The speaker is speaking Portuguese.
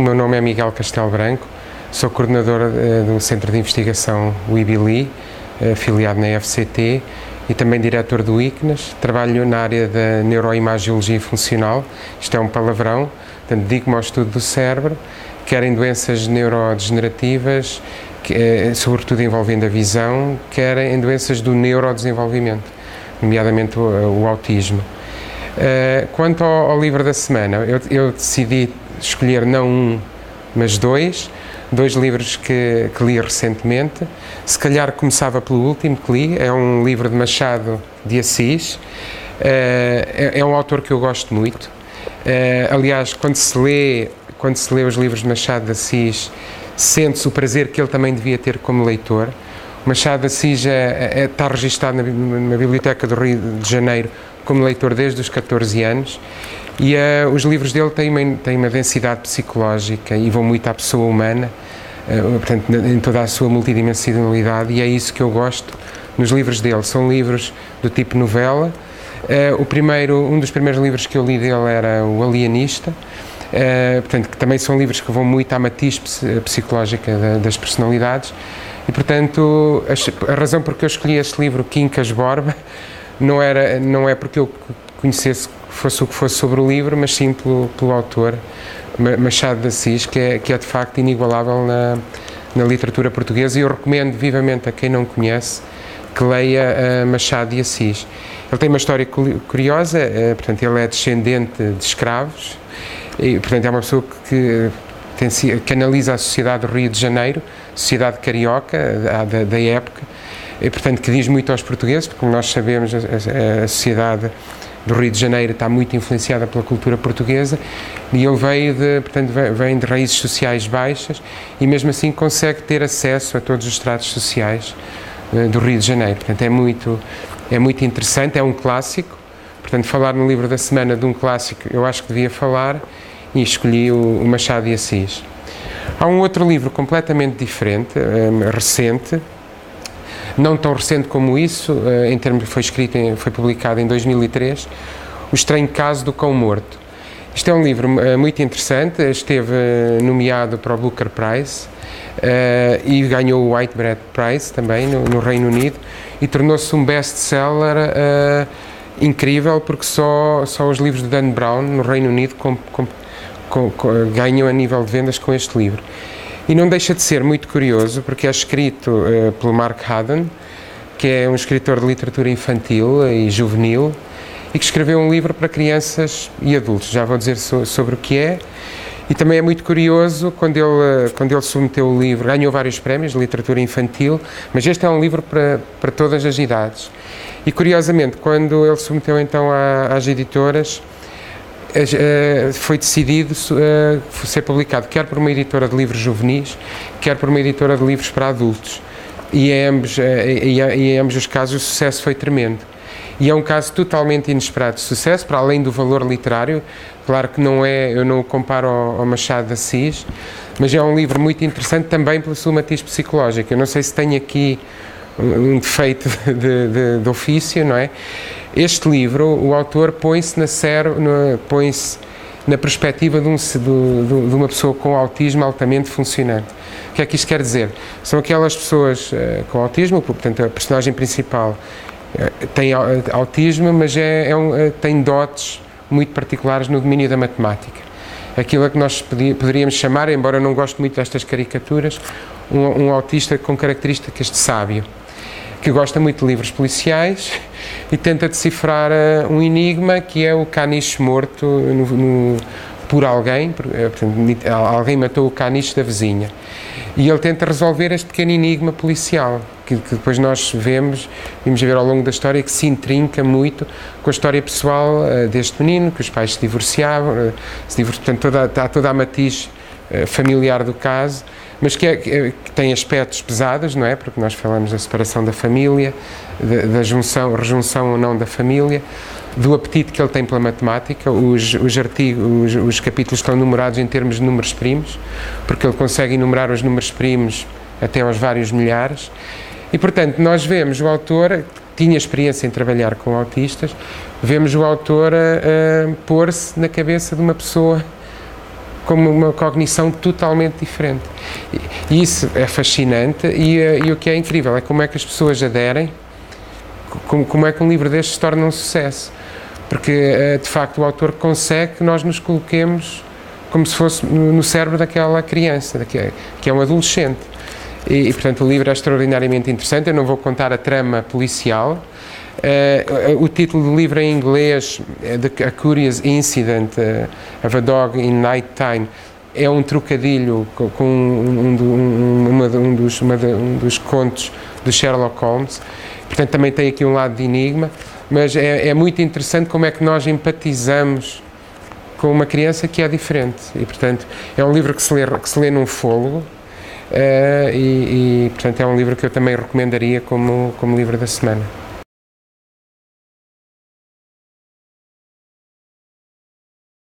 O meu nome é Miguel Castelo Branco, sou coordenador do Centro de Investigação WIBILI, afiliado na FCT, e também diretor do ICNAS. Trabalho na área da neuroimagiologia funcional, isto é um palavrão, portanto dedico-me ao estudo do cérebro, quer em doenças neurodegenerativas, sobretudo envolvendo a visão, quer em doenças do neurodesenvolvimento, nomeadamente o autismo. Quanto ao livro da semana, eu decidi escolher não um, mas dois livros que li recentemente. Se calhar começava pelo último que li, é um livro de Machado de Assis. É um autor que eu gosto muito. Aliás, quando se lê os livros de Machado de Assis, sente-se o prazer que ele também devia ter como leitor. O Machado de Assis está registado na Biblioteca do Rio de Janeiro como leitor desde os 14 anos, e os livros dele têm uma densidade psicológica e vão muito à pessoa humana, portanto, em toda a sua multidimensionalidade, e é isso que eu gosto nos livros dele. São livros do tipo novela. Um dos primeiros livros que eu li dele era O Alienista, portanto, que também são livros que vão muito à matiz psicológica das personalidades, e portanto a razão por que eu escolhi este livro, Quincas Borba, não é porque eu conhecesse fosse o que fosse sobre o livro, mas sim pelo autor, Machado de Assis, que é de facto inigualável na literatura portuguesa, e eu recomendo vivamente a quem não conhece que leia Machado de Assis. Ele tem uma história curiosa, portanto ele é descendente de escravos, e portanto é uma pessoa que analisa a sociedade do Rio de Janeiro, sociedade carioca da época, e portanto que diz muito aos portugueses, porque como nós sabemos a sociedade do Rio de Janeiro está muito influenciada pela cultura portuguesa, e ele vem de raízes sociais baixas, e mesmo assim consegue ter acesso a todos os estratos sociais do Rio de Janeiro. Portanto é muito interessante, é um clássico. Portanto, falar no livro da semana de um clássico, eu acho que devia falar, e escolhi o Machado de Assis. Há um outro livro completamente diferente, recente, não tão recente como isso, em termos foi publicado em 2003, O Estranho Caso do Cão Morto. Isto é um livro muito interessante, esteve nomeado para o Booker Prize e ganhou o Whitbread Prize também no Reino Unido, e tornou-se um best-seller incrível, porque só os livros de Dan Brown no Reino Unido ganham a nível de vendas com este livro. E não deixa de ser muito curioso, porque é escrito pelo Mark Haddon, que é um escritor de literatura infantil e juvenil, e que escreveu um livro para crianças e adultos. Já vou dizer sobre o que é. E também é muito curioso, quando ele submeteu o livro, ganhou vários prémios de literatura infantil, mas este é um livro para todas as idades. E curiosamente, quando ele submeteu então às editoras, foi decidido ser publicado quer por uma editora de livros juvenis, quer por uma editora de livros para adultos, e em ambos os casos o sucesso foi tremendo. E é um caso totalmente inesperado de sucesso, para além do valor literário. Claro que eu não o comparo ao Machado de Assis, mas é um livro muito interessante também pela sua matiz psicológica. Eu não sei se tem aqui um defeito de ofício, não é? Este livro, o autor põe-se na perspectiva de uma pessoa com autismo altamente funcionante. O que é que isto quer dizer? São aquelas pessoas com autismo, portanto a personagem principal tem autismo, mas tem dotes muito particulares no domínio da matemática. Aquilo a que nós poderíamos chamar, embora eu não goste muito destas caricaturas, um autista com características de sábio, que gosta muito de livros policiais e tenta decifrar um enigma, que é o caniche morto por alguém. Portanto, alguém matou o caniche da vizinha, e ele tenta resolver este pequeno enigma policial, que depois nós vimos ver ao longo da história, que se intrinca muito com a história pessoal deste menino, que os pais se divorciavam, portanto há toda a matiz familiar do caso, mas que tem aspectos pesados, não é? Porque nós falamos da separação da família, da rejunção ou não da família, do apetite que ele tem pela matemática. Os capítulos estão numerados em termos de números primos, porque ele consegue enumerar os números primos até aos vários milhares. E, portanto, nós vemos o autor, que tinha experiência em trabalhar com autistas, vemos o autor pôr-se na cabeça de uma pessoa como uma cognição totalmente diferente. E isso é fascinante e o que é incrível é como é que as pessoas aderem, como é que um livro destes se torna um sucesso. Porque, de facto, o autor consegue que nós nos coloquemos como se fosse no cérebro daquela criança, que é um adolescente. E, portanto, o livro é extraordinariamente interessante. Eu não vou contar a trama policial. O título do livro em inglês, A Curious Incident of a Dog in Nighttime, é um trocadilho com um dos contos do Sherlock Holmes. Portanto, também tem aqui um lado de enigma, mas é muito interessante como é que nós empatizamos com uma criança que é diferente. E, portanto, é um livro que se lê num fôlego, portanto, é um livro que eu também recomendaria como livro da semana.